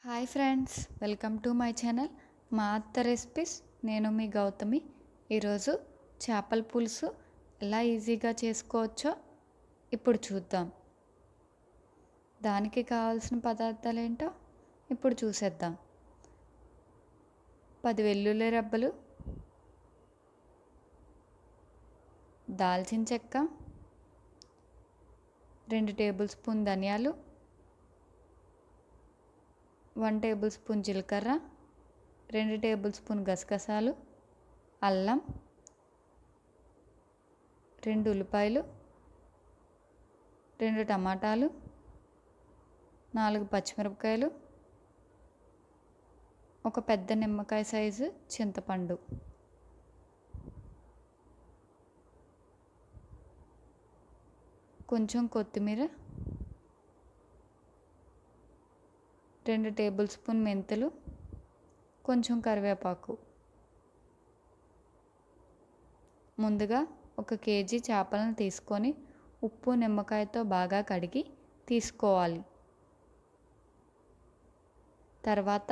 Hi friends, welcome to my channel మా అత్త recipes. నేను మీ గౌతమి. ఈరోజు చేపల పులుసు ఎలా ఈజీగా చేసుకోవచ్చో ఇప్పుడు చూద్దాం. దానికి కావాల్సిన పదార్థాలు ఏంటో ఇప్పుడు చూసేద్దాం. 10 వెల్లుల్లి రెబ్బలు, దాల్చిన చెక్క, 2 టేబుల్ స్పూన్ ధనియాలు, 1 టేబుల్ స్పూన్ జీలకర్ర, 2 టేబుల్ స్పూన్ గసగసాలు, అల్లం, 2 ఉల్లిపాయలు, 2 టమాటాలు, 4 పచ్చిమిరపకాయలు, ఒక పెద్ద నిమ్మకాయ సైజు చింతపండు. కొంచెం కొత్తిమీర, 2 టేబుల్ స్పూన్ మెంతులు, కొంచెం కరివేపాకు. ముందుగా 1 కేజీ చేపలను తీసుకొని ఉప్పు నిమ్మకాయతో బాగా కడిగి తీసుకోవాలి. తర్వాత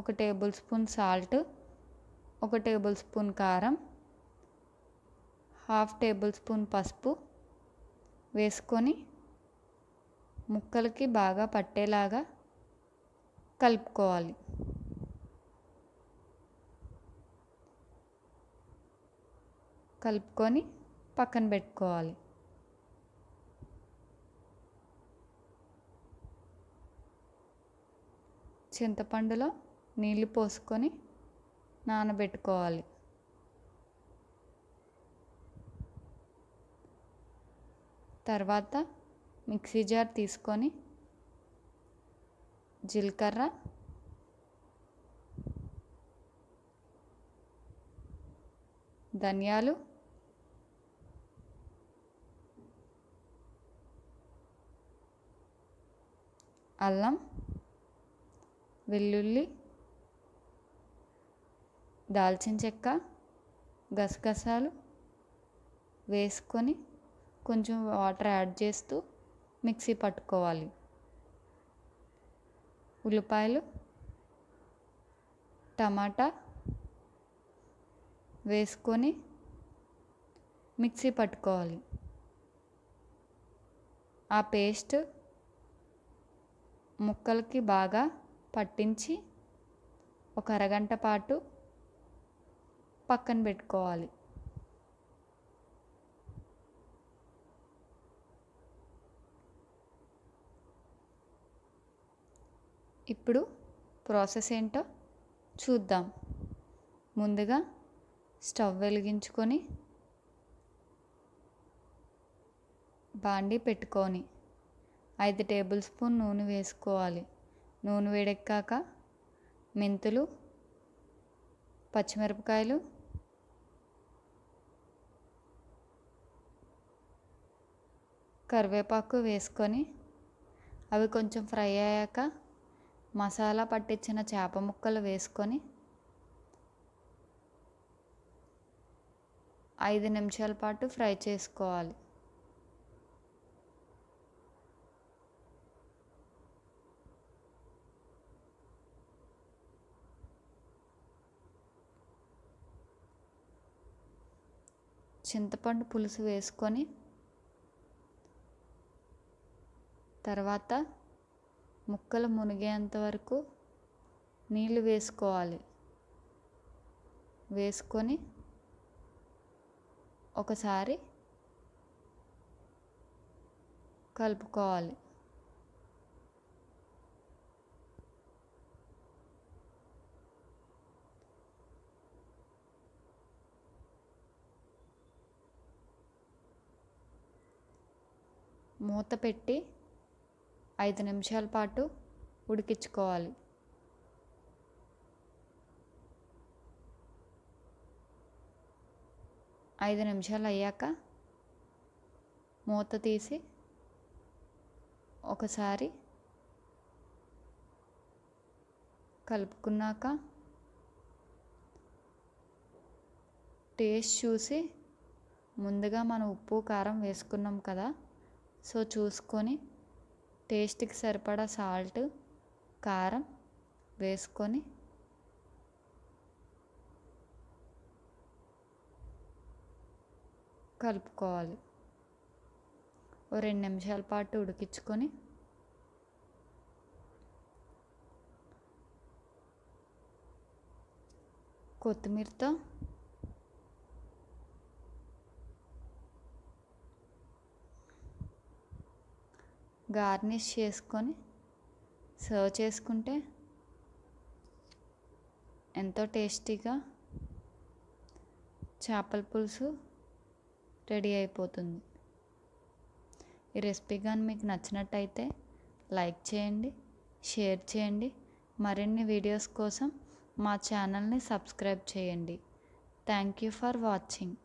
1 table spoon salt, 1 table spoon కారం, 1/2 టేబుల్ స్పూన్ పసుపు వేసుకొని ముక్కలకి బాగా పట్టేలాగా కలుపుకోవాలి. కలుపుకొని పక్కన పెట్టుకోవాలి. చింతపండులో నీళ్ళు పోసుకొని నానబెట్టుకోవాలి. తర్వాత మిక్సీ జార్ తీసుకొని జీలకర్ర, ధనియాలు, అల్లం, వెల్లుల్లి, దాల్చిన చెక్క, గసగసాలు వేసుకొని కొంచెం వాటర్ యాడ్ చేస్తూ మిక్సీ పట్టుకోవాలి. ఉల్లిపాయలు, టమాటా వేసుకొని మిక్సీ పట్టుకోవాలి. ఆ పేస్ట్ ముక్కలకి బాగా పట్టించి ఒక అరగంట పాటు పక్కన పెట్టుకోవాలి. ఇప్పుడు ప్రాసెస్ ఏంటో చూద్దాం. ముందుగా స్టవ్ వెలిగించుకొని బాండీ పెట్టుకొని 5 టేబుల్ స్పూన్ నూనె వేసుకోవాలి. నూనె వేడెక్కాక మెంతులు, పచ్చిమిరపకాయలు, కరివేపాకు వేసుకొని అవి కొంచెం ఫ్రై అయ్యాక మసాలా పట్టించిన చేప ముక్కలు వేసుకొని 5 నిమిషాల పాటు ఫ్రై చేసుకోవాలి. చింతపండు పులుసు వేసుకొని తర్వాత ముక్కలు మునిగేంత వరకు నీళ్ళు వేసుకోవాలి. వేసుకొని ఒకసారి కలుపుకోవాలి. మూత పెట్టి 5 నిమిషాల పాటు ఉడికించుకోవాలి. ఐదు నిమిషాలు అయ్యాక మూత తీసి ఒకసారి కలుపుకున్నాక టేస్ట్ చూసి ముందుగా మనం ఉప్పు కారం వేసుకున్నాం కదా, సో చూసుకొని టేస్ట్కి సరిపడా సాల్ట్, కారం వేసుకొని కలుపుకోవాలి. ఓ 2 నిమిషాల పాటు ఉడికించుకొని కొత్తిమీరతో గార్నిష్ చేసుకొని సర్వ్ చేసుకుంటే ఎంతో టేస్టీగా చేపల పులుసు రెడీ అయిపోతుంది. ఈ రెసిపీ కానీ మీకు నచ్చినట్టయితే లైక్ చేయండి, షేర్ చేయండి. మరిన్ని వీడియోస్ కోసం మా ఛానల్ని సబ్స్క్రైబ్ చేయండి. Thank you for watching.